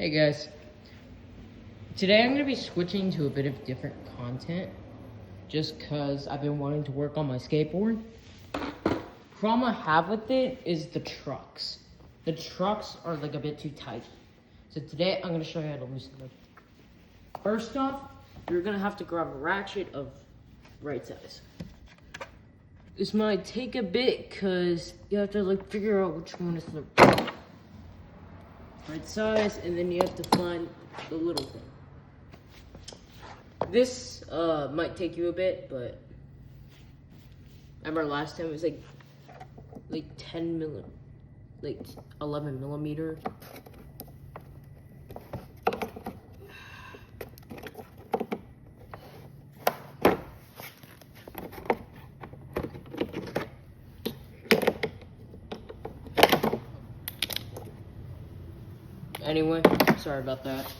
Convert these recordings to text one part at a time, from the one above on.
Hey guys, today I'm going to be switching to a bit of different content just because I've been wanting to work on my skateboard. Problem I have with it is the trucks. The trucks are like a bit too tight. So today I'm going to show you how to loosen them. First off, you're going to have to grab a ratchet of right size. This might take a bit because you have to like figure out which one is the right size, and then you have to find the little thing. This might take you a bit, but I remember last time it was like 11 millimeter. Anyway, sorry about that.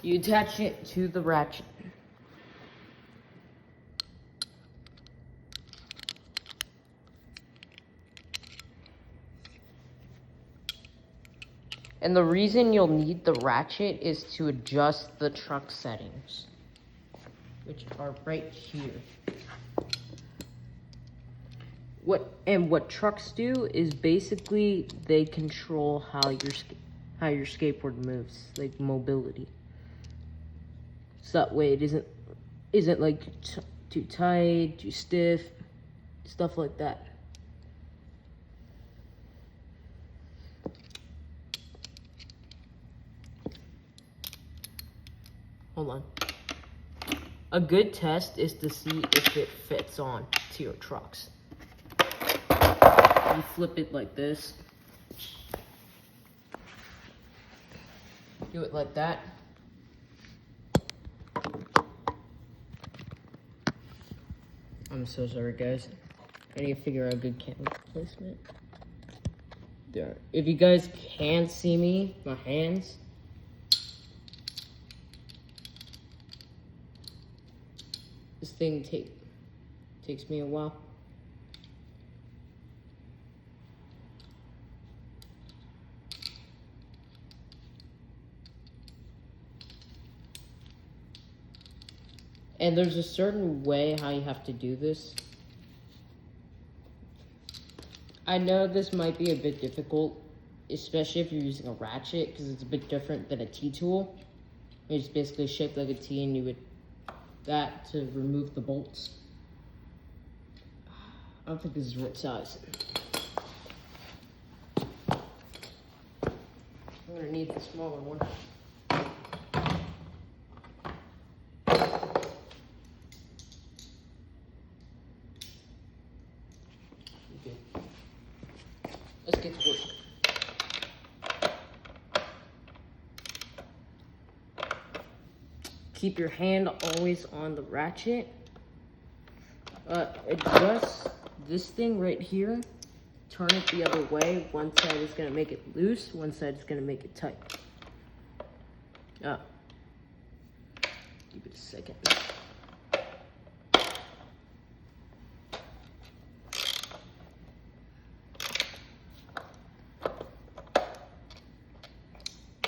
You attach it to the ratchet. And the reason you'll need the ratchet is to adjust the truck settings, which are right here. What trucks do is basically they control how your skateboard moves, like mobility. So that way it isn't like too tight, too stiff, stuff like that. Hold on. A good test is to see if it fits on to your trucks. You flip it like this. Do it like that. I'm so sorry, guys. I need to figure out a good camera placement. There. If you guys can't see me, my hands. This thing takes me a while. And there's a certain way how you have to do this. I know this might be a bit difficult, especially if you're using a ratchet, because it's a bit different than a T-tool. It's basically shaped like a T, and you would that to remove the bolts. I don't think this is the right size. I'm gonna need the smaller one. Okay. Let's get to work. Keep your hand always on the ratchet. Adjust this thing right here. Turn it the other way. One side is going to make it loose. One side is going to make it tight. Give it a second.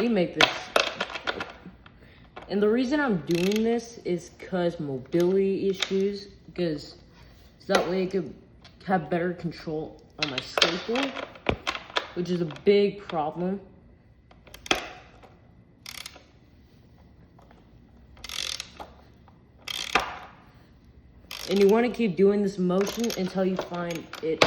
We make this. And the reason I'm doing this is because mobility issues, because so that way I could have better control on my skateboard, which is a big problem. And you want to keep doing this motion until you find it.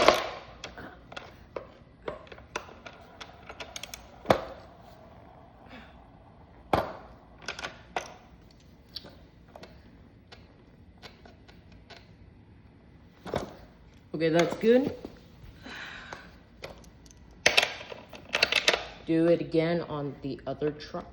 Okay, that's good. Do it again on the other truck.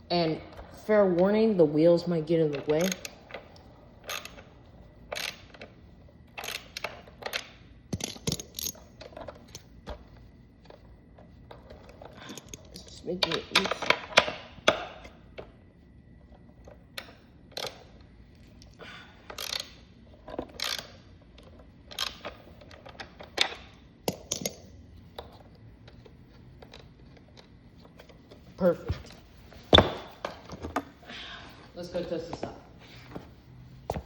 And fair warning, the wheels might get in the way. It's just making it loose. Perfect. Let's go test this out.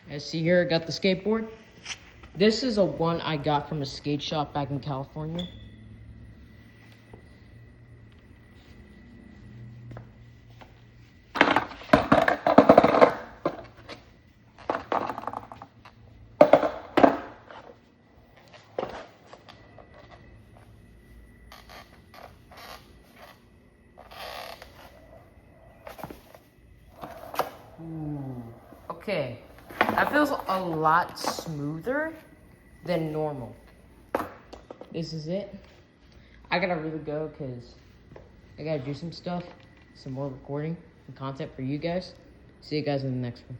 As see here, I got the skateboard. This is a one I got from a skate shop back in California. Ooh, okay. That feels a lot smoother than normal. This is it. I gotta really go because I gotta do some stuff, some more recording and content for you guys. See you guys in the next one.